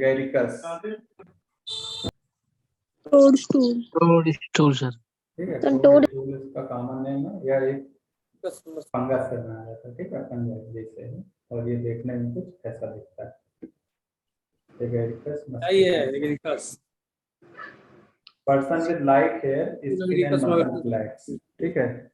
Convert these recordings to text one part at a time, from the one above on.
Agaricus, टोडस्टूल sir. ठीक है, टोडस्टूल इसका कॉमन नेम है, या एक फंगस से बनाया जाता है, ठीक है, फंगस जैसे है, और ये देखने में कुछ ऐसा दिखता है। Agaricus person with light hair, skin and muscle flax, ठीक है,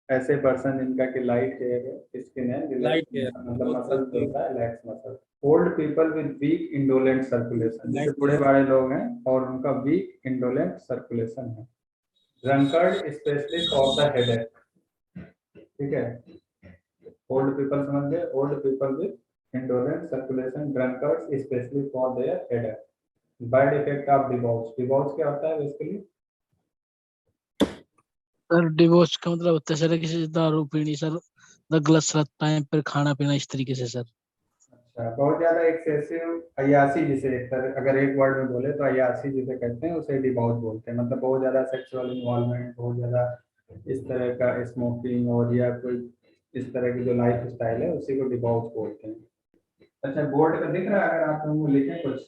ऐसे पर्सन जिनका कि लाइट हेयर है, स्किन है, मतलब मसल होता है, lax muscle. Old people with weak indolent circulation, जैसे बूढ़े बड़े लोग हैं और उनका वीक इंडोलेंट सर्कुलेशन है। Drunkard specially for the headache, ठीक है, ओल्ड पीपल समझ गए, old people with indolent circulation, drunkard specially for their headache. Bad effect of divorce, divorce क्या होता है बेसिकली? सर डिवोर्स का मतलब होता है सर किसी से दारू पीनी सर, गलत सलत टाइम पर खाना पीना इस तरीके से सर। अच्छा, बहुत ज्यादा एक्सेसिव अय्यासी, जिसे एक तरह अगर एक वर्ड में बोले तो अय्यासी जिसे कहते हैं, उसे डिवॉर्स बोलते हैं। मतलब बहुत ज्यादा सेक्सुअल इन्वॉल्वमेंट, बहुत ज्यादा इस तरह का स्मोकिंग और या कोई इस तरह की जो लाइफ स्टाइल है उसी को डिवॉर्स बोलते हैं। अच्छा, बोर्ड पे दिख रहा है, अगर आप लोग लिखें कुछ।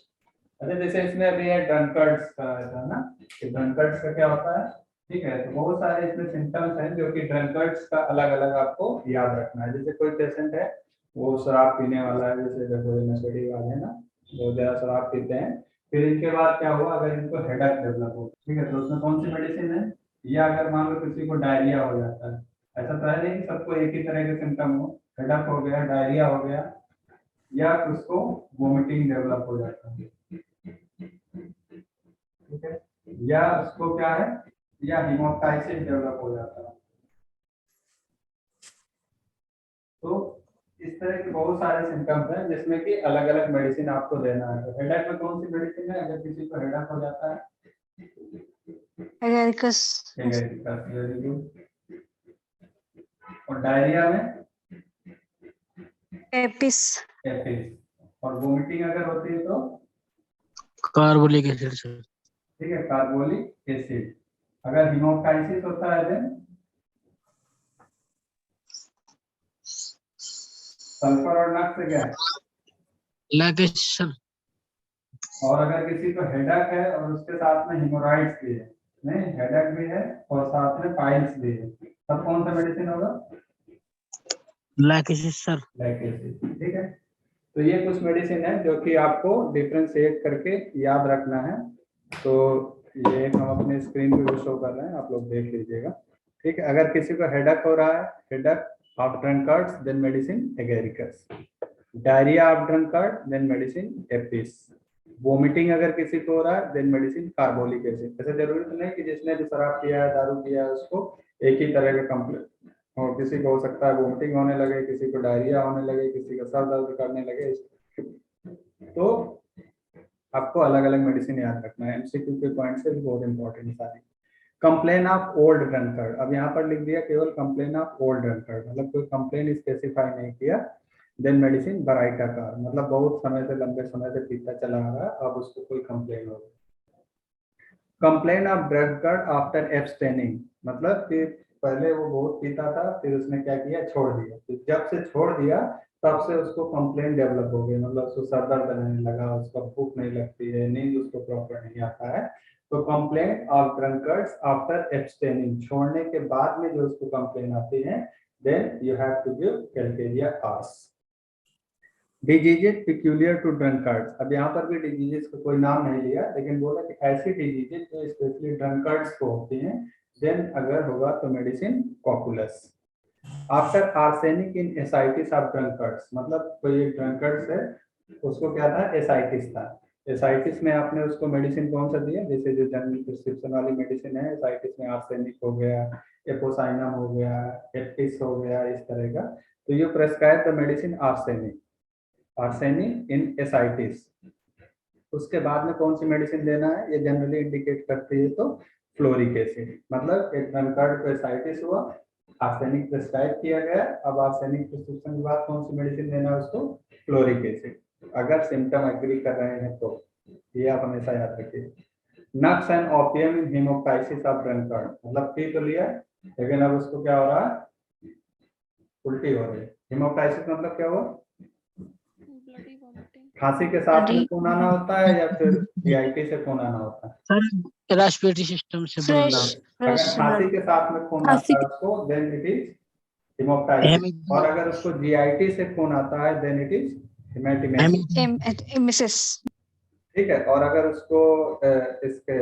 अच्छा, जैसे इसमें अभी है ड्रंकर्ड्स का है ना, कि ड्रंकर्ड्स का क्या होता है, ठीक है, तो बहुत सारे इसमें सिम्टम्स हैं जो कि ड्रंकर्ड्स का अलग अलग आपको याद रखना है। जैसे कोई पेशेंट है वो शराब पीने वाला है, जैसे देखो नशेड़ी वाले हैं ना, बहुत ज्यादा शराब पीते हैं, फिर इनके बाद क्या हुआ, अगर इनको हेडेक डेवलप हो, ठीक है, तो उसमें कौन सी मेडिसिन है, या अगर मान लो किसी को डायरिया हो जाता है, ऐसा तो है नहीं कि सबको एक ही तरह के सिम्टम हो, हेडेक हो गया, डायरिया हो गया, या उसको वोमिटिंग डेवलप हो जाता है, ठीक है, या उसको क्या है, या हिमोटाइसिस डेवलप हो जाता है। तो इस तरह के बहुत सारे सिम्टम्स हैं जिसमें कि अलग अलग मेडिसिन आपको देना है। तो हेडेक में कौन सी मेडिसिन है, अगर किसी को हेडेक हो जाता है? एगेरिकस। Very good. और डायरिया में? एपिस। एपिस। और वोमिटिंग अगर होती है तो? Carbolic acid sir. ठीक है, कार्बोलिक एसिड। अगर हिमोटाइसिस होता है देन? सल्फर और नक्स से क्या है? लैकेज सर। और अगर किसी को हेडेक है और उसके साथ में हिमोराइड्स भी है, नहीं हेडेक भी है और साथ में पाइल्स भी है, तब कौन सा मेडिसिन होगा? लैकेज सर। लैकेज, ठीक है। तो ये कुछ मेडिसिन है जो कि आपको डिफ्रेंशिएट करके याद रखना है। तो ये हम अपने स्क्रीन पे भी शो कर रहे हैं, आप लोग देख लीजिएगा, ठीक है। अगर किसी को हेडेक हो रहा है, headache of drunkards, then medicine agaricus. Diarrhoea of drunkard, then medicine apis. Vomiting अगर किसी को हो रहा है, देन मेडिसिन कार्बोलिक एसिड। ऐसा जरूरी तो नहीं कि जिसने भी शराब पिया है, दारू पिया है, उसको एक ही तरह का कंप्लेंट, और किसी को हो सकता है वोमिटिंग होने लगे, किसी को डायरिया होने लगे, किसी का सर दर्द करने लगे। तो आपको अलग अलग मेडिसिन याद रखना है, एमसीक्यू के पॉइंट से भी बहुत इंपॉर्टेंट सारी। कंप्लेन ऑफ ओल्ड ड्रंकर्ड, अब यहाँ पर लिख दिया केवल कंप्लेन ऑफ ओल्ड ड्रंकर्ड, मतलब कोई कंप्लेन स्पेसिफाई नहीं किया। देन मेडिसिन बराइटाकार, मतलब बहुत समय से, लंबे समय से पीता चला आ रहा है, अब उसको कोई कंप्लेन हो। कंप्लेन ऑफ ड्रंकर्ड आफ्टर एब्स्टेनिंग, मतलब कि पहले वो बहुत पीता था, फिर उसने क्या किया, छोड़ दिया, तो जब से छोड़ दिया तब से उसको कंप्लेन डेवलप हो गई, मतलब उसको सर दर्द रहने लगा, उसको भूख नहीं लगती है, नींद उसको प्रॉपर नहीं आता है। तो complaint of drunkards after abstaining, छोड़ने के बाद में जो उसको कंप्लेन आती है, then you have to give calcarea ars. Diseases peculiar to drunkards, अब यहाँ पर भी डिजीजेस का कोई नाम नहीं लिया, लेकिन बोला कि ऐसी डिजीजेस जो स्पेशली ड्रंकर्ड्स को होती हैं, देन अगर होगा तो medicine cocculus. After arsenic in ascites of drunkards, मतलब कोई एक ड्रंकर्ड्स है, उसको क्या था, एसाइटिस था, एसाइटिस में आपने उसको मेडिसिन कौन सा दिया, जैसे जो जनरल प्रिस्क्रिप्शन वाली मेडिसिन है, एसाइटिस में आर्सेनिक हो गया, एपोसाइनम हो गया, एप्टिस हो गया, इस तरह का, तो ये prescribe the medicine arsenic, arsenic in ascites. उसके बाद में कौन सी मेडिसिन देना है, ये जनरली इंडिकेट करती है तो फ्लोरिक एसिड, मतलब एक ड्रंकर्ड को एसाइटिस हुआ, आर्सेनिक प्रेस्क्राइब किया गया, अब आर्सेनिक प्रिस्क्रिप्शन के बाद कौन सी मेडिसिन देना है उसको, फ्लोरिक एसिड, अगर सिम्टम एग्री कर रहे हैं तो, ये आप हमेशा याद रखिए। Nux and opium in haemoptysis of drunkard, मतलब पी तो लिया लेकिन अब उसको क्या हो रहा है, उल्टी हो रही है। हिमोटाइसिस मतलब क्या हुआ, खांसी के साथ में अरे खून आना होता है या फिर जीआईटी से खून आना होता है? सर रेस्पिरेटरी सिस्टम से फ्रेश बोलना अगर फ्रेश खांसी ब्लड। के साथ में खून खांसी आता है उसको देन इट इज हेमोप्टाइसिस, और अगर उसको जीआईटी से खून आता है देन इट इज हेमेटिमेसिस। एमिसिस। ठीक है, और अगर उसको इसके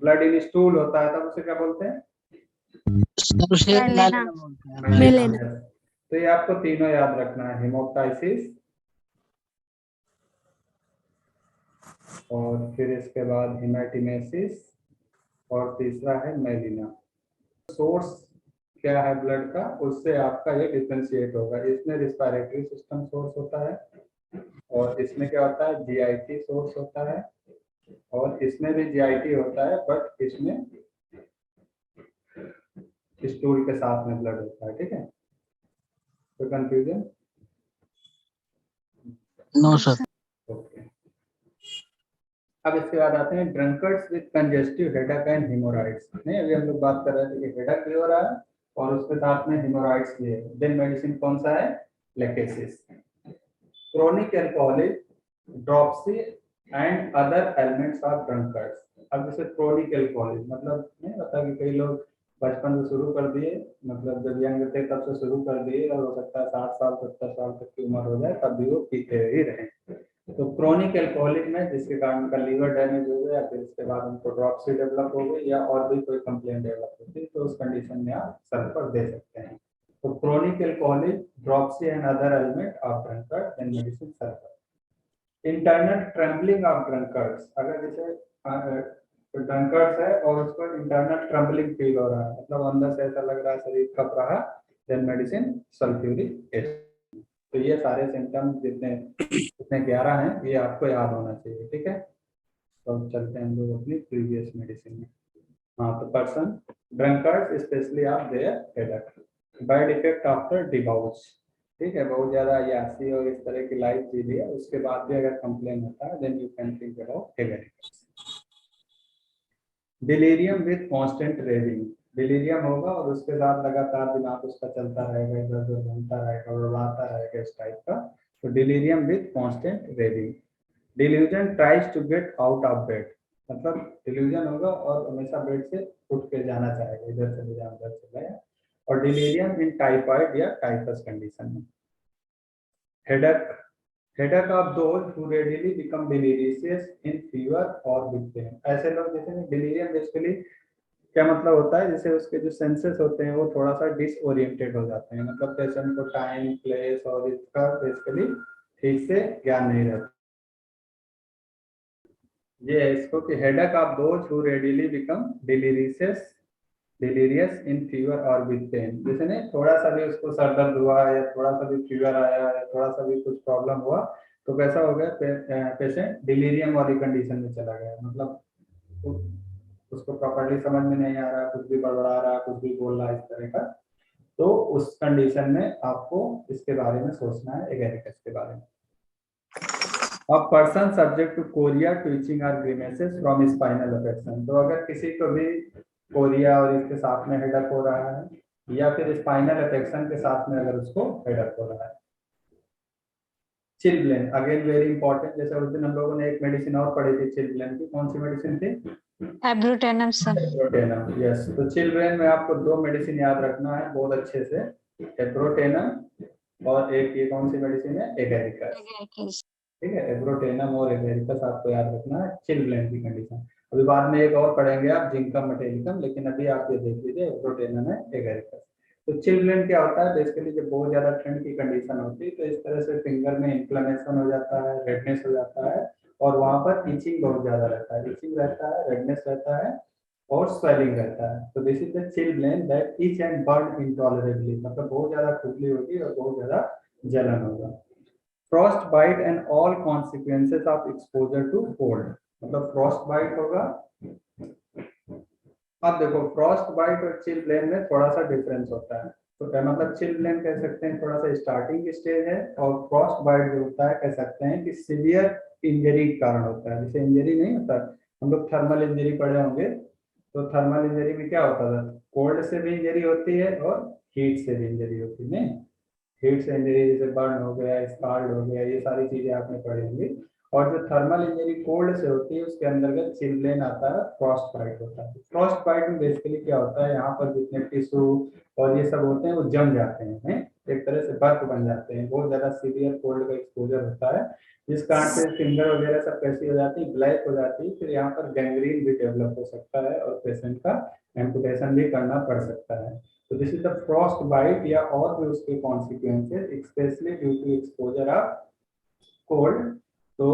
ब्लड इन स्टूल होता है तब उसे क्या बोलते हैं? सर उसे मेलेना। मेलेना बोलते हैं। मेलेना। Yes. तो ये आपको तीनों याद रखना है, हेमोप्टाइसिस और फिर इसके बाद हेमेटिमेसिस और तीसरा है मेलिना। सोर्स क्या है ब्लड का, उससे आपका ये डिफरेंशिएट होगा। इसमें रिस्पिरेटरी सिस्टम सोर्स होता है और इसमें क्या होता है, जीआईटी सोर्स होता है, और इसमें भी जीआईटी होता है बट इसमें स्टूल के साथ में ब्लड होता है। ठीक है, तो कंफ्यूजन? No sir. ओके, अब इसके बाद आते हैं drunkards with congestive headache and haemorrhoids. नहीं, अभी हम लोग बात कर रहे थे कि हेडेक भी हो रहा है और उसके साथ में हेमोराइड्स भी है। देन मेडिसिन कौन सा है? Lachesis. Chronic alcoholic, dropsy and other elements of drunkards. अब जैसे क्रोनिक अल्कोहलिक मतलब नहीं पता कि कई लोग बचपन से शुरू कर दिए, मतलब जब यंग थे तब से शुरू कर दिए और हो सकता है 60 साल 70 साल तक की उम्र हो जाए तब भी वो पीते ही रहे। तो क्रोनिक अल्कोहलिक में जिसके कारण उनका लीवर डैमेज हो गया, फिर इसके बाद उनको ड्रॉप्सी डेवलप हो गई या और भी कोई कंप्लेन डेवलप होती है, तो उस कंडीशन में आप सल्फर दे सकते हैं। तो chronic alcoholic, dropsy and other element of drunkard, then medicine sulphur. Internal trembling of drunkards, अगर जैसे ड्रंकर्ड्स है और उसको इंटरनल ट्रम्बलिंग फील हो रहा है, मतलब अंदर से ऐसा लग रहा है शरीर कप रहा, देन मेडिसिन सल्फ्यूरिक एसिड। तो ये सारे सिम्टम्स जितने 11 हैं ये आपको याद होना चाहिए। ठीक है, तो अब चलते हैं हम लोग अपनी प्रीवियस मेडिसिन में। हाँ, तो person drunkard specially of their headache, bad effect after debauch. ठीक है, बहुत ज्यादा यासी और इस तरह की लाइफ जी ली है उसके बाद भी अगर कंप्लेन होता है then you can think about headache. Delirium with constant raving, delirium होगा और उसके साथ लगातार दिमाग उसका चलता रहेगा, इधर उधर घूमता रहेगा और उड़ाता रहेगा इस टाइप का, तो delirium with constant raving. Delusion tries to get out of bed, मतलब डिल्यूजन होगा और हमेशा बेड से उठ के जाना चाहेगा, इधर चले जाए उधर चले जाए। और डिलीरियम इन टाइफाइड या टाइफस कंडीशन में। Headache, headache of those who readily become delirious in fever और विद पेन। ऐसे लोग जैसे डिलीरियम बेसिकली क्या मतलब होता है, जैसे उसके जो सेंसेस होते हैं वो थोड़ा सा डिसओरिएंटेड हो जाते हैं, मतलब पेशेंट को टाइम प्लेस और इसका बेसिकली ठीक से ज्ञान नहीं रहता। ये है इसको कि headache of those who readily become delirious in fever और विद पेन। जैसे नहीं थोड़ा सा भी उसको सर दर्द हुआ या थोड़ा सा भी फीवर आया या थोड़ा सा भी कुछ प्रॉब्लम हुआ तो कैसा हो गया, पेशेंट डिलीरियम वाली कंडीशन में चला गया, मतलब उसको प्रॉपर्ली समझ में नहीं आ रहा, कुछ भी बड़बड़ा रहा, कुछ भी बोल रहा, इस तरह का। तो उस कंडीशन में आपको इसके बारे में सोचना है, एगेरिकस के बारे में। A person subject to chorea, twitching or grimaces from spinal affection। तो अगर किसी को भी कोरिया और इसके साथ में हेडक हो रहा है या फिर स्पाइनल अफेक्शन के साथ में अगर उसको हेडक हो रहा है। चिलब्लेन अगेन वेरी इंपॉर्टेंट, जैसे उस दिन हम लोगों ने एक मेडिसिन और पढ़ी थी चिलब्लेन की, कौन सी मेडिसिन थी? Abrotanum sir. Abrotanum, yes. तो चिलब्लेन में आपको दो मेडिसिन याद रखना है बहुत अच्छे से, एब्रोटेनम और एक ये कौन सी मेडिसिन है, एगेरिकस। ठीक है, एब्रोटेनम और एगेरिकस आपको याद रखना है चिलब्लेन की कंडीशन। अभी बाद में एक और पढ़ेंगे आप जिंकम मेटेलिकम, लेकिन अभी आप ये देख लीजिए एब्रोटेनम है एगेरिकस। तो चिलब्लेन क्या होता है, बेसिकली जब बहुत ज्यादा ठंड की कंडीशन होती है तो इस तरह से फिंगर में इन्फ्लेमेशन हो जाता है, रेडनेस हो जाता है और वहां पर इचिंग बहुत ज्यादा रहता है, इचिंग रहता है, रेडनेस रहता है और स्वेलिंग रहता है। तो this is the chilblain that itch and burn intolerably, मतलब बहुत ज्यादा खुजली होगी और बहुत ज्यादा जलन होगा। Frostbite and all consequences of exposure to cold, मतलब फ्रॉस्ट बाइट होगा। अब देखो फ्रॉस्ट बाइट और चिलब्लेन में थोड़ा सा डिफरेंस होता है, तो क्या मतलब चिलब्लेन कह सकते हैं थोड़ा सा स्टार्टिंग स्टेज है और फ्रॉस्ट बाइट जो होता है कह सकते हैं कि सीवियर इंजरी के कारण होता है। जैसे इंजरी नहीं होता, हम लोग थर्मल इंजरी पढ़े होंगे, तो थर्मल इंजरी में क्या होता था, कोल्ड से भी इंजरी होती है और हीट से भी इंजरी होती है। नहीं, हीट से इंजरी जैसे बर्न हो गया, स्कार्ड हो गया, ये सारी चीजें आपने पढ़ी होंगी। और जो थर्मल इंजरी कोल्ड से होती है उसके अंतर्गत चिल्ब्लेन आता है, फ्रॉस्ट बाइट होता है। फ्रॉस्ट बाइट में बेसिकली क्या होता है, यहाँ पर जितने टिश्यू और ये सब होते हैं वो जम जाते हैं, एक तरह से बर्फ बन जाते हैं। बहुत ज्यादा सीवियर कोल्ड का एक्सपोजर होता है, जिस कारण से फिंगर वगैरह सब कैसी हो जाती है, ब्लैक हो जाती है। फिर यहाँ पर गैंग्रीन भी डेवलप हो सकता है और पेशेंट का एम्पुटेशन भी करना पड़ सकता है। तो this is the frostbite या और भी उसके consequences specially due to exposure of cold. तो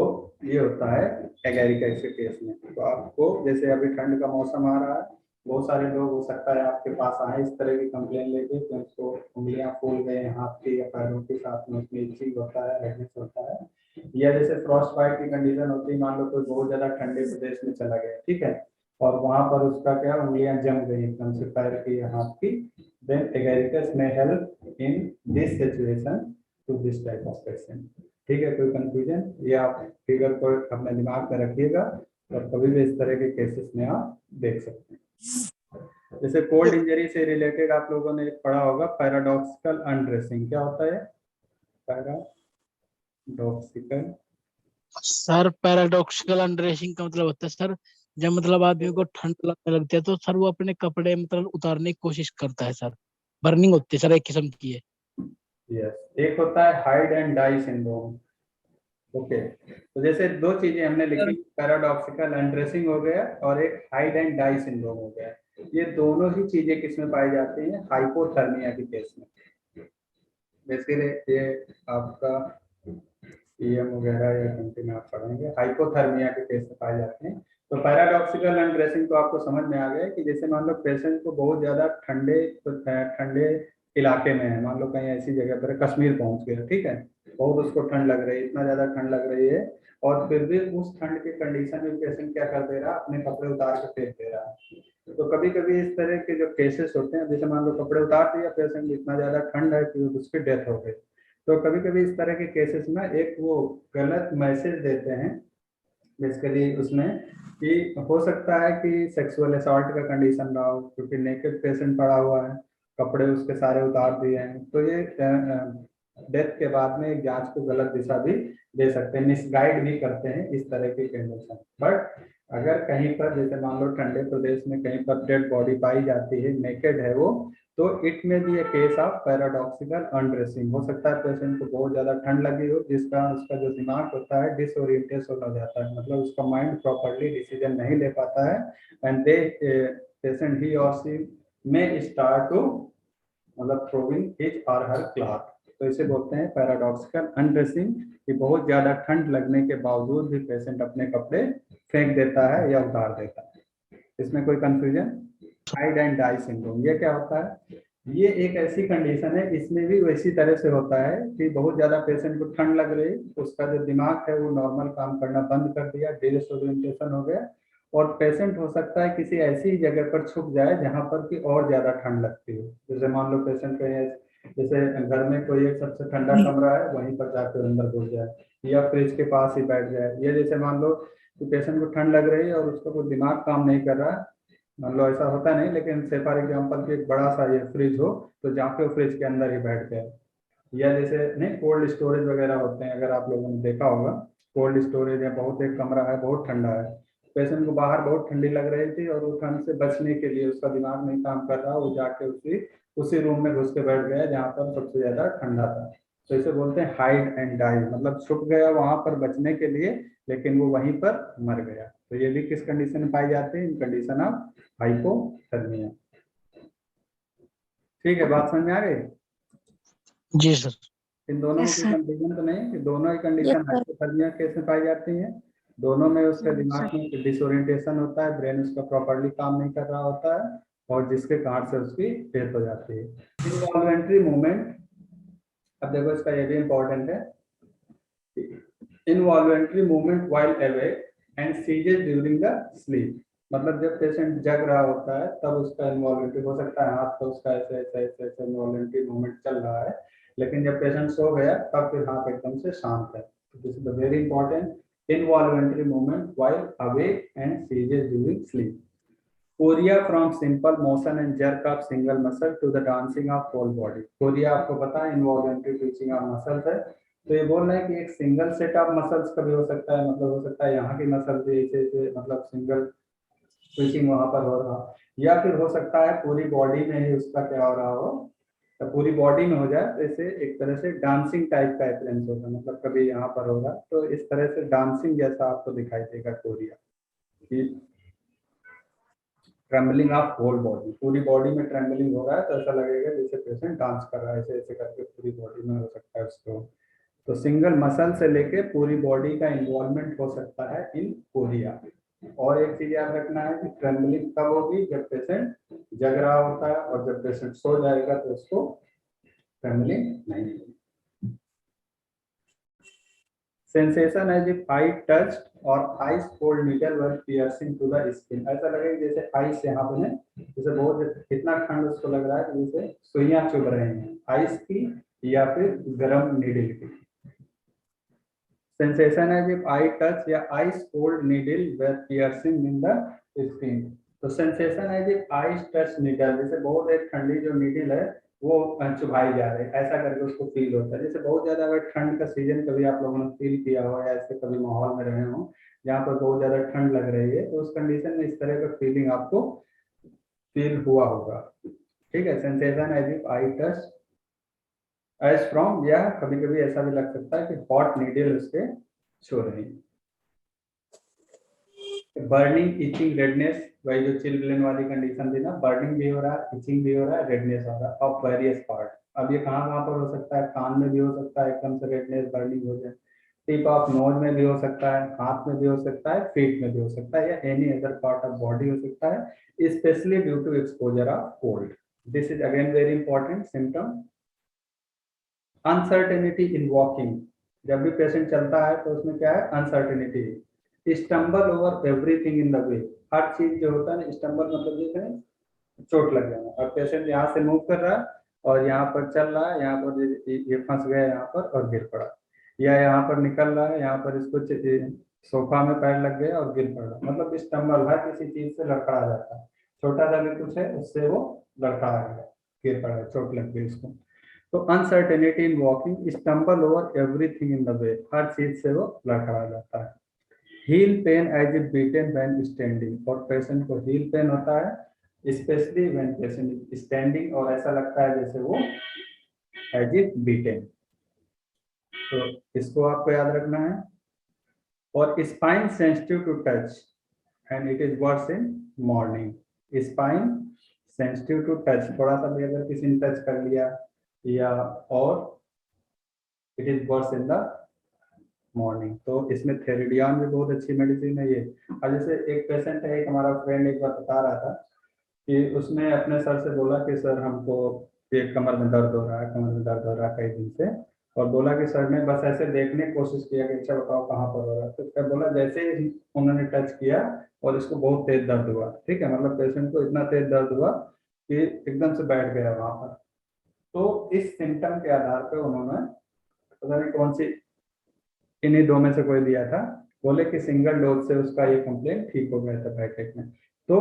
ये होता है एगेरिकस के केस में। तो आपको जैसे अभी ठंड का मौसम आ रहा है, बहुत सारे लोग हो सकता है आपके पास आए इस तरह की कंप्लेन लेके कि उनको उंगलियां फूल गए हाथ की या पैरों के साथ में, उसमें इचिंग होता है, रेडनेस होता है, या जैसे फ्रॉस्ट बाइट की कंडीशन होती है, मान लो कोई बहुत ज्यादा ठंडे प्रदेश में चला गया, ठीक है, और वहां पर उसका क्या उंगलियां जम गई एकदम से पैर की या हाथ की, देन एगेरिकस में help in this situation to this type of patient. ठीक है, कोई कंफ्यूजन? ये आप फिगर को अपने दिमाग में रखिएगा और कभी भी इस तरह के केसेस में आप देख सकते हैं। जैसे कोल्ड इंजरी से रिलेटेड आप लोगों ने पढ़ा होगा पैराडॉक्सिकल अनड्रेसिंग। क्या होता है पैराडॉक्सिकल? सर पैराडॉक्सिकल अनड्रेसिंग का मतलब होता है सर, जब मतलब आदमी को ठंड लगने लगती है तो सर वो अपने कपड़े मतलब उतारने की कोशिश करता है सर, बर्निंग होती है सर, एक किस्म की है। यस, एक होता है hide and die syndrome. Okay, तो जैसे दो चीजें हमने लिखी, पैराडॉक्सिकल अनड्रेसिंग हो गया और एक हाइड एंड डाई सिंड्रोम हो गया। ये दोनों ही चीजें किसमें पाई जाती हैं? हाइपोथर्मिया के केस में। बेसिकली ये आपका पीएम वगैरह या समथिंग में आप पढ़ेंगे, हाइपोथर्मिया के केस में पाए जाते हैं। तो पैराडॉक्सिकल अनड्रेसिंग तो आपको समझ में आ गया कि जैसे मान लो पेशेंट को बहुत ज्यादा ठंडे इलाके में है, मान लो कहीं ऐसी जगह पर कश्मीर पहुंच गया, ठीक है, बहुत उसको ठंड लग रही है, इतना ज्यादा ठंड लग रही है, और फिर भी उस ठंड के कंडीशन में पेशेंट क्या कर दे रहा है, अपने कपड़े उतार के फेंक दे रहा है। तो कभी कभी इस तरह के जो केसेस होते हैं, जैसे मान लो कपड़े उतार दिया पेशेंट, इतना ज्यादा ठंड है कि उसकी डेथ हो गई, तो कभी कभी इस तरह के केसेस में एक वो गलत मैसेज देते हैं बेसिकली उसमें, कि हो सकता है कि सेक्सुअल असॉल्ट का कंडीशन रहा हो, क्योंकि नेकेड पेशेंट पड़ा हुआ है, कपड़े उसके सारे उतार दिए हैं, तो ये डेथ के बाद में एक जांच को गलत दिशा भी दे सकते हैं, मिसगाइड भी करते हैं इस तरह की कंडीशन। बट अगर कहीं पर जैसे मान लो ठंडे प्रदेश में कहीं पर डेड बॉडी पाई जाती है, नेकेड है वो, तो इट में भी केस ऑफ पैराडॉक्सिकल अनड्रेसिंग। हो सकता है पेशेंट को बहुत ज्यादा ठंड लगी हो, जिसका उसका जो दिमाग होता है डिसओरिएंटेशन हो जाता है, मतलब उसका माइंड प्रॉपर्ली डिसीजन नहीं ले पाता है, एंड दे पेशेंट ही और सी में स्टार्ट टू मतलब थ्रोइंग हिज और हर क्लॉथ। तो इसे बोलते हैं पैराडॉक्सिकल अनड्रेसिंग, कि बहुत ज्यादा ठंड लगने के बावजूद भी पेशेंट अपने कपड़े फेंक देता है या उतार देता है। इसमें कोई confusion? Hide and die syndrome ये क्या होता है? ये एक ऐसी कंडीशन है, इसमें भी वैसी तरह से होता है कि बहुत ज्यादा पेशेंट को ठंड लग रही, उसका जो दिमाग है वो नॉर्मल काम करना बंद कर दिया, डिसओरिएंटेशन हो गया, और पेशेंट हो सकता है किसी ऐसी जगह पर छुप जाए जहां पर कि और ज्यादा ठंड लगती हो। जैसे मान लो पेशेंट कहीं जैसे घर में कोई एक सबसे ठंडा कमरा है, वहीं पर जाकर अंदर घुस जाए, या फ्रिज के पास ही बैठ जाए, या जैसे मान लो कि पेशेंट को ठंड लग रही है और उसका कोई दिमाग काम नहीं कर रहा है, मान लो ऐसा होता नहीं, लेकिन से फॉर एग्जाम्पल कि एक बड़ा सा ये फ्रिज हो, तो जाके वो फ्रिज के अंदर ही बैठ गए, या जैसे नहीं कोल्ड स्टोरेज वगैरह होते हैं, अगर आप लोगों ने देखा होगा कोल्ड स्टोरेज है, बहुत एक कमरा है बहुत ठंडा है, पेशेंट को बाहर बहुत ठंडी लग रही थी और वो ठंड से बचने के लिए उसका दिमाग नहीं काम कर रहा, वो जाके उसी रूम में घुस के बैठ गया जहाँ पर सबसे ज्यादा ठंडा था। तो इसे बोलते हैं हाइड एंड डाई, मतलब छुप गया वहां पर बचने के लिए, लेकिन वो वहीं पर मर गया। तो ये भी किस कंडीशन में पाई जाती है? इन कंडीशन ऑफ हाइपोथर्मिया। ठीक है, बात समझ में आ गई? जी सर। इन दोनों में Yes, कोई sir. कंफ्यूजन तो नहीं कि दोनों ही Yes, condition sir. Hypothermia case में पाई जाती हैं? दोनों में उसके Yes, दिमाग sir. में डिसोरिएंटेशन होता है, ब्रेन उसका प्रॉपर्ली काम नहीं कर रहा होता है, और जिसके कारण से उसकी डेथ हो जाती है। इनवॉल्वेंट्री मूवमेंट, अब देखो इसका ये भी इंपॉर्टेंट है, involuntary movement while awake and ceases during the sleep. मतलब जब पेशेंट जग रहा होता है तब उसका इनवॉल्वेंट्री हो सकता है, हाथ का उसका ऐसे ऐसे ऐसे ऐसे इनवॉल्वेंट्री मूवमेंट चल रहा है, लेकिन जब पेशेंट सो गया तब फिर हाथ एकदम से शांत है। This is the very important, involuntary movement while awake and ceases during sleep. Chorea from simple motion and jerk of single muscle to the dancing of whole body. Chorea आपको पता है इन्वॉल्वेंट्री ट्विचिंग ऑफ मसल्स है। तो ये बोल रहे हैं कि एक सिंगल सेट ऑफ मसल्स का भी हो सकता है, मतलब हो सकता है यहाँ की मसल भी ऐसे मतलब सिंगल ट्विचिंग वहां पर हो रहा, या फिर हो सकता है पूरी बॉडी में ही उसका क्या हो रहा हो, तो पूरी बॉडी में हो जाए। तो इसे एक तरह से डांसिंग टाइप का अपीयरेंस होगा, मतलब कभी यहाँ पर होगा तो इस तरह से डांसिंग जैसा आपको दिखाई देगा कोरिया की। ट्रेम्बलिंग ऑफ होल बॉडी, पूरी बॉडी में ट्रेम्बलिंग हो रहा है तो ऐसा लगेगा जैसे पेशेंट डांस कर रहा है, ऐसे ऐसे करके पूरी बॉडी में हो सकता है उसको। तो सिंगल मसल से लेके पूरी बॉडी का इन्वॉल्वमेंट हो सकता है इन कोरिया। और एक चीज याद रखना है कि ट्रेम्बलिंग कब होगी, जब पेशेंट जग रहा होता है, और जब पेशेंट सो जाएगा तो उसको ट्रेम्बलिंग नहीं होगी। Sensation as if I touched or ice cold needle were piercing to the skin, ऐसा लगेगा जैसे आइस यहाँ पे है, जैसे बहुत कितना ठंड उसको लग रहा है, जैसे सुइयां चुभ रहे हैं आइस की या फिर गर्म नीडल की। Sensation as if I touch या ice cold needle were piercing in the skin. तो sensation as if ice touch needle, जैसे बहुत एक ठंडी जो नीडल है वो चुभाई जा रही है, ऐसा करके उसको फील होता है। जैसे बहुत ज्यादा अगर ठंड का सीजन कभी आप लोगों ने फील किया हो या ऐसे कभी माहौल में रहे हो जहाँ पर बहुत ज्यादा ठंड लग रही है, तो उस कंडीशन में इस तरह का फीलिंग आपको फील हुआ होगा। ठीक है, sensation as if I touch as from, या कभी कभी ऐसा भी लग सकता है कि हॉट नीडल उसके छू रही है। बर्निंग, इचिंग, रेडनेस, वही जो चिल्बलेन वाली कंडीशन थी ना, बर्निंग भी हो रहा है, इचिंग भी हो रहा है, रेडनेस हो रहा है ऑफ वेरियस पार्ट। अब ये कहाँ कहाँ पर हो सकता है, कान में भी हो सकता है एकदम से रेडनेस बर्निंग हो जाए, टिप ऑफ नोज में भी हो सकता है, हाथ में भी हो सकता है, फीट में भी हो सकता है, या any other part of body हो सकता है, specially due to exposure of cold. This is again very important symptom. Uncertainty in walking, जब भी पेशेंट चलता है तो उसमें क्या है, uncertainty. Stumble over everything in the way, हर चीज जो होता है ना, स्टम्बल मतलब जैसे चोट लग जाना, और पेशेंट यहाँ से मूव कर रहा है और यहाँ पर चल रहा है, यहाँ पर ये फंस गया यहाँ पर और गिर पड़ा, या यहाँ पर निकल रहा है, यहाँ पर इसको सोफा में पैर लग गया और गिर पड़ा, मतलब स्टम्बल है, किसी चीज से लड़खड़ा जाता है, छोटा सा भी कुछ है उससे वो लड़खड़ा गया, गिर पड़ा, चोट लग गई उसको। तो uncertainty in walking, stumble over everything in the way, हर चीज से वो लड़खड़ा जाता है। Heel pain as if beaten when standing, और पेशेंट को हील पेन होता है स्पेशली व्हेन पेशेंट स्टैंडिंग, और ऐसा लगता है जैसे वो एज इफ बीटन। तो इसको आपको याद रखना है। और spine sensitive to touch and it is worse in morning, spine sensitive to touch, थोड़ा सा भी अगर किसी ने टच कर लिया या, और it is worse in the morning. तो इसमें थेरिडियन भी बहुत अच्छी मेडिसिन है ये। और जैसे एक पेशेंट है, एक हमारा फ्रेंड एक बार बता रहा था कि उसने अपने सर से बोला कि सर हमको ये कमर में दर्द हो रहा है, कमर में दर्द हो रहा है कई दिन से, और बोला कि सर ने बस ऐसे देखने की कोशिश किया कि अच्छा बताओ कहाँ पर हो रहा है, तो क्या बोला, जैसे ही उन्होंने टच किया और इसको बहुत तेज दर्द हुआ। ठीक है, मतलब पेशेंट को इतना तेज दर्द हुआ कि एकदम से बैठ गया वहां पर। तो इस सिम्टम के आधार पर उन्होंने पता नहीं कौन सी इन्हीं दो में से कोई दिया था, बोले कि सिंगल डोज से उसका ये कंप्लेंट ठीक हो गया था बैकएक में। तो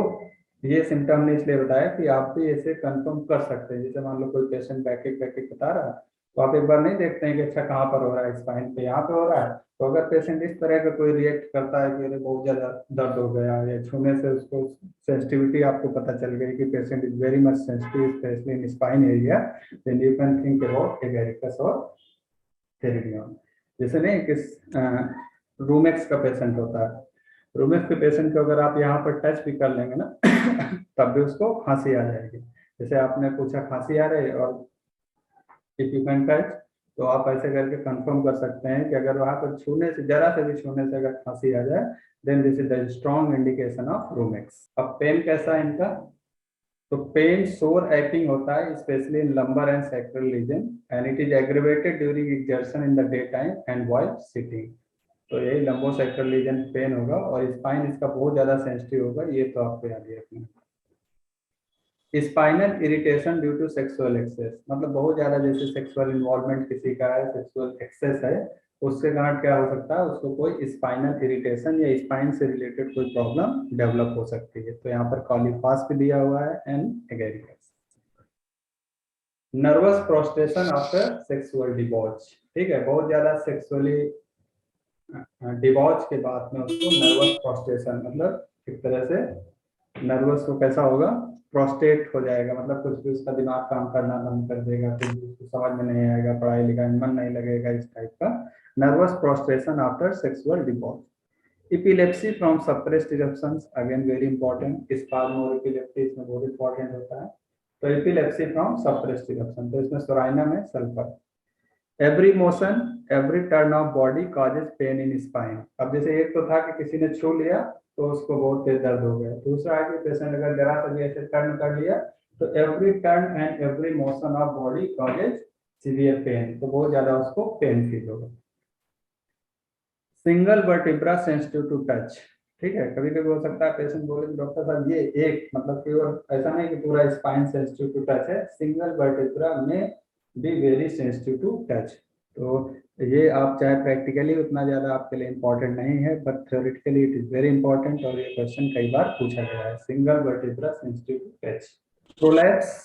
ये सिम्टम ने इसलिए बताया कि आप भी ऐसे कंफर्म कर सकते हैं, जैसे मान लो कोई पेशेंट बैकएक बैकएक बता रहा है तो आप एक बार नहीं देखते हैं कि अच्छा कहाँ पर हो रहा है, स्पाइन पे, यहाँ पे हो रहा है, तो अगर पेशेंट इस तरह का कोई रिएक्ट करता है कि अरे बहुत ज्यादा दर्द हो गया, या छूने से उसको सेंसिटिविटी आपको पता चल गई कि patient is very much sensitive specially in spine area, then you can think about agaricus और थेरिडियन। जैसे नहीं कि रूमेक्स का पेशेंट होता है, रूमेक्स के पेशेंट को अगर आप यहाँ पर टच भी कर लेंगे ना तब भी उसको खांसी आ जाएगी। जैसे आपने पूछा खांसी आ रही है, और इफ यू कैन टच, तो आप ऐसे करके कंफर्म कर सकते हैं कि अगर वहां पर छूने से, जरा से भी छूने से अगर खांसी आ जाए, then this is the strong indication of rumex. अब पेन कैसा है इनका, तो पेन सोर एक्टिंग होता है specially in lumbar and sacral region, and it is aggravated during exertion in the daytime and while sitting. तो यही लंबो सैक्रल रीजन पेन होगा, और स्पाइन इसका बहुत ज्यादा सेंसिटिव होगा, ये तो आपको याद ही रखना। Spinal irritation due to sexual excess, मतलब बहुत ज्यादा जैसे सेक्सुअल इन्वॉल्वमेंट किसी का है, सेक्सुअल एक्सेस है, उसके कारण क्या हो सकता है, उसको कोई स्पाइनल इरिटेशन या स्पाइन से रिलेटेड कोई प्रॉब्लम डेवलप हो सकती है। तो यहाँ पर कॉलीफास भी दिया हुआ है and agaricus. Nervous prostration after sexual डिबॉच, ठीक है, बहुत ज्यादा सेक्सुअली डिबॉच के बाद में उसको नर्वस प्रोस्ट्रेशन, मतलब एक तरह से नर्वस को कैसा होगा, प्रोस्टेट हो जाएगा, मतलब कुछ भी उसका दिमाग काम करना बंद कर देगा, कुछ भी उसको समझ में नहीं आएगा, पढ़ाई लिखाई में मन नहीं लगेगा, इस टाइप का nervous prostration after sexual डिबॉच। Epilepsy from suppressed eruptions, again very important, spasm और इपिलेप्सी इसमें बहुत इंपॉर्टेंट होता है। तो एपिलेप्सी फ्रॉम सप्रेस्ड इरप्शन, तो इसमें सोराइनम है, sulphur. Every motion every turn off body causes pain in spine. अब जैसे एक तो था कि किसी ने छू लिया तो उसको बहुत तेज दर्द हो गया, दूसरा है कि पेशेंट अगर जरा सा भी ऐसे टर्न कर लिया तो every turn and every motion of body causes severe pain, तो बहुत ज्यादा उसको पेन फील होगा। Single vertebra sensitive to touch, ठीक है, कभी कभी हो सकता है पेशेंट बोले डॉक्टर साहब ये एक मतलब कि ऐसा नहीं कि पूरा स्पाइन सेंसिटिव टू टच है, सिंगल वर्टिब्रा में be very sensitive to touch. तो ये आप चाहे प्रैक्टिकली उतना ज्यादा आपके लिए इंपॉर्टेंट नहीं है, but theoretically it is very important और ये क्वेश्चन कई बार पूछा गया है। Single vertebra sensitive to touch. Prolapse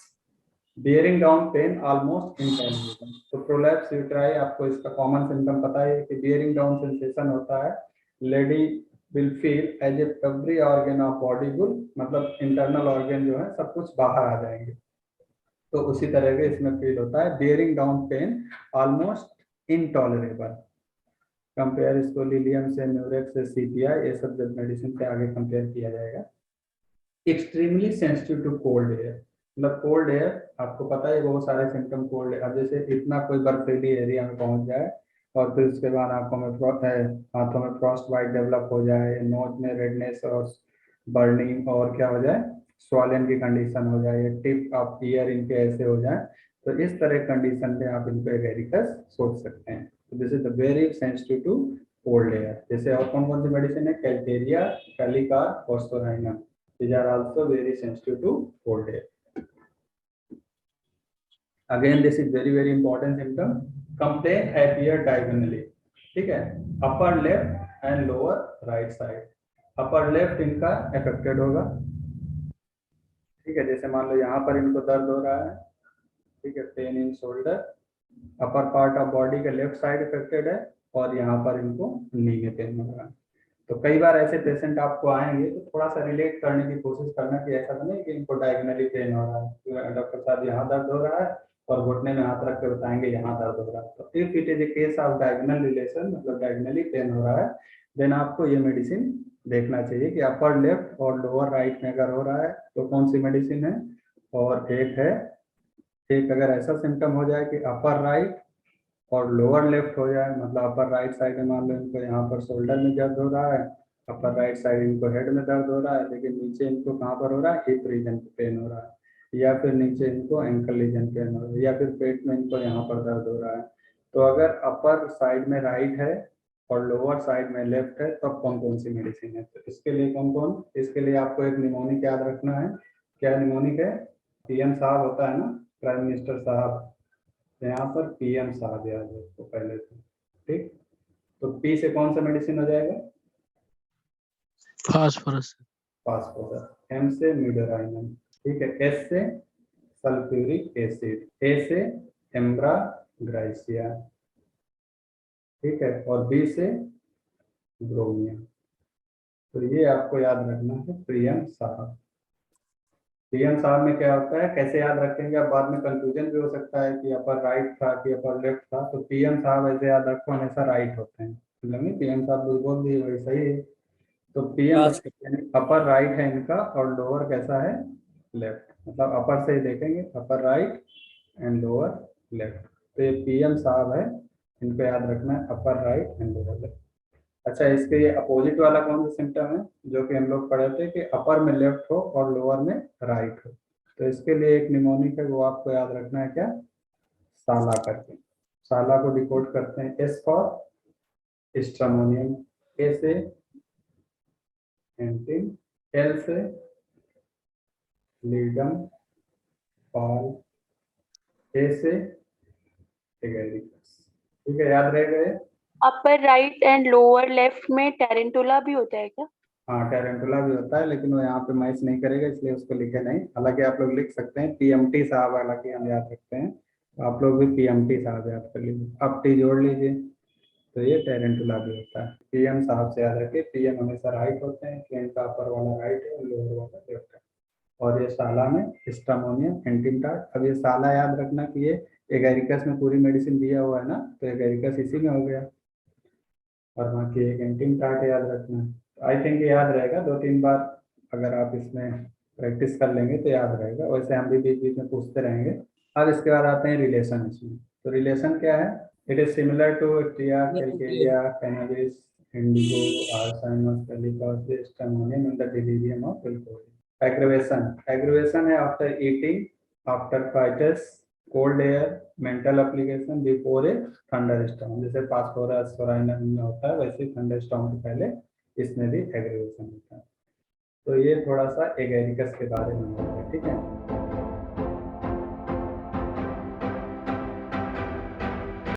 bearing down pain almost intelligible, तो प्रोलैप्स यूट्राई आपको इसका कॉमन सिम्टम पता है कि बियरिंग डाउन सेंसेशन होता है, lady will feel as if every organ of body will, मतलब इंटरनल ऑर्गन जो है सब कुछ बाहर आ जाएंगे, तो उसी तरह के इसमें फील होता है। Bearing down pain almost intolerable. Compare इसको लिलियम से, म्यूरेक्स से, सीपीआई, ये सब जब मेडिसिन से आगे कंपेयर किया जाएगा। Extremely sensitive to cold air, मतलब कोल्ड एयर आपको पता है बहुत सारे सिम्टम कोल्ड एयर, अब जैसे इतना कोई बर्फीली एरिया में पहुंच जाए और फिर उसके बाद आंखों में हाथों में फ्रॉस्ट वाइट डेवलप हो जाए, नोज में रेडनेस और बर्निंग और क्या हो जाए, स्वॉलन की कंडीशन हो जाए, या टिप ऑफ ईयर इनके ऐसे हो जाए, तो इस तरह कंडीशन में आप इनको एगेरिकस सोच सकते हैं। तो this is the very sensitive to cold air. जैसे और कौन कौन सी मेडिसिन है, कैल्टेरिया, कैलिकार, फोस्टोराइनम, these are also very sensitive to cold air. Again this is very important symptom, complaint appear diagonally, ठीक है, upper left and lower right side. Upper left इनका affected होगा, ठीक है, जैसे मान लो यहाँ पर इनको दर्द हो रहा है, ठीक है, pain in shoulder, upper part of body का लेफ्ट साइड अफेक्टेड है और यहाँ पर इनको नी में पेन हो रहा है। तो कई बार ऐसे पेशेंट आपको आएंगे तो थोड़ा सा रिलेट करने की कोशिश करना कि ऐसा तो नहीं कि इनको डायगोनली पेन हो रहा है, डॉक्टर साहब यहाँ दर्द हो रहा है और घुटने में हाथ रख के बताएंगे यहाँ दर्द हो रहा है। तो if it is a case of diagonal relation, मतलब डायगोनली पेन हो रहा है, देन आपको ये मेडिसिन देखना चाहिए कि अपर लेफ्ट और लोअर राइट में अगर हो रहा है तो कौन सी मेडिसिन है। और एक अगर ऐसा सिम्टम हो जाए कि अपर राइट और लोअर लेफ्ट हो जाए, मतलब अपर राइट साइड में मान लो इनको यहाँ पर शोल्डर में दर्द हो रहा है, अपर राइट साइड इनको हेड में दर्द हो रहा है, लेकिन नीचे इनको कहाँ पर हो रहा है, हिप रीजन पे पेन हो रहा है, या फिर नीचे इनको एंकल रीजन पेन हो रहा है, या फिर पेट में इनको यहाँ पर दर्द हो रहा है। तो अगर अपर साइड में राइट है और लोअर साइड में लेफ्ट है तब कौन कौन सी मेडिसिन है, तो इसके लिए कौन कौन, इसके लिए आपको एक निमोनिक याद रखना है। क्या निमोनिक है, पीएम साहब होता है ना, प्राइम मिनिस्टर साहब, तो यहाँ पर पीएम साहब याद है तो पहले से, ठीक। तो पी से कौन सा मेडिसिन हो जाएगा, फास्फोरस। फास्फोरस। एम से मिडोराइनम, ठीक है। एस से सल्फ्यूरिक एसिड, ए से एम्ब्राग्राइसिया, ठीक है, और बी से ब्रोमिया। तो ये आपको याद रखना है पीएम साहब। पीएम साहब में क्या होता है, कैसे याद रखेंगे, अब बाद में कंफ्यूजन भी हो सकता है कि अपर राइट था कि अपर लेफ्ट था, तो पीएम साहब ऐसे याद रखो हमेशा राइट होते हैं, मतलब नहीं पीएम साहब जो बोल दिए वही सही है। तो पीएम अपर राइट है इनका और लोअर कैसा है, लेफ्ट, मतलब अपर से ही देखेंगे, upper right and lower left. तो ये पीएम साहब है, इनको याद रखना है, upper right and lower left. अच्छा, इसके ये अपोजिट वाला कौन सा सिम्टम है जो कि हम लोग पढ़े थे कि अपर में लेफ्ट हो और लोअर में राइट हो, तो इसके लिए एक निमोनिक है, वो आपको याद रखना है क्या, साला करके। साला को डिकोड करते हैं, एस फॉर स्ट्रामोनियम, ए से एंटिन, एल से लीडम, पॉल, ए से एगेरिकस, ठीक है, याद रह गए। Upper right and lower left में टेरेंटुला भी होता है क्या? हाँ, टेरेंटुला भी होता है, लेकिन वो यहाँ पे मैच नहीं करेगा, इसलिए उसको लिखे नहीं। हालांकि आप लोग लिख सकते हैं पीएमटी साहब, हालांकि हम याद रखते हैं, तो आप लोग भी पीएमटी साहब याद कर लीजिए, अब टी जोड़ लीजिए, तो ये टेरेंटुला भी होता है। पीएम साहब से याद रखिए, पीएम हमेशा राइट होते हैं, प्लेन का अपर वाला राइट है और लोअर वाला लेफ्ट है। और ये साला में स्ट्रामोनियम एंटीमटाट। अब ये साला याद रखना कि ये एगेरिकस में पूरी मेडिसिन दिया हुआ है ना, तो एगेरिकस इसी में हो गया, और बाकी एक एंटीमटाट याद रखना है। आई थिंक याद रहेगा, 2-3 बार अगर आप इसमें प्रैक्टिस कर लेंगे तो याद रहेगा, वैसे हम भी बीच बीच में पूछते रहेंगे। अब इसके बाद आते हैं रिलेशन। इसमें तो रिलेशन क्या है, इट इज सिमिलर टू ट्रिया, कैलकेरिया, कैनबिस, इंडिगो, आर्साइनस, कैलिकॉसिस, stramonium in the delirium of विल्कोरिया। एग्रीवेशन है after eating, after fights, cold air, mental application, before a thunderstorm. जैसे फास्फोरस सोराइनम में होता है, वैसे थंडर स्टॉर्म से पहले इसमें भी एग्रीवेशन होता है। तो ये थोड़ा सा एगेरिकस के बारे में होता है, ठीक है।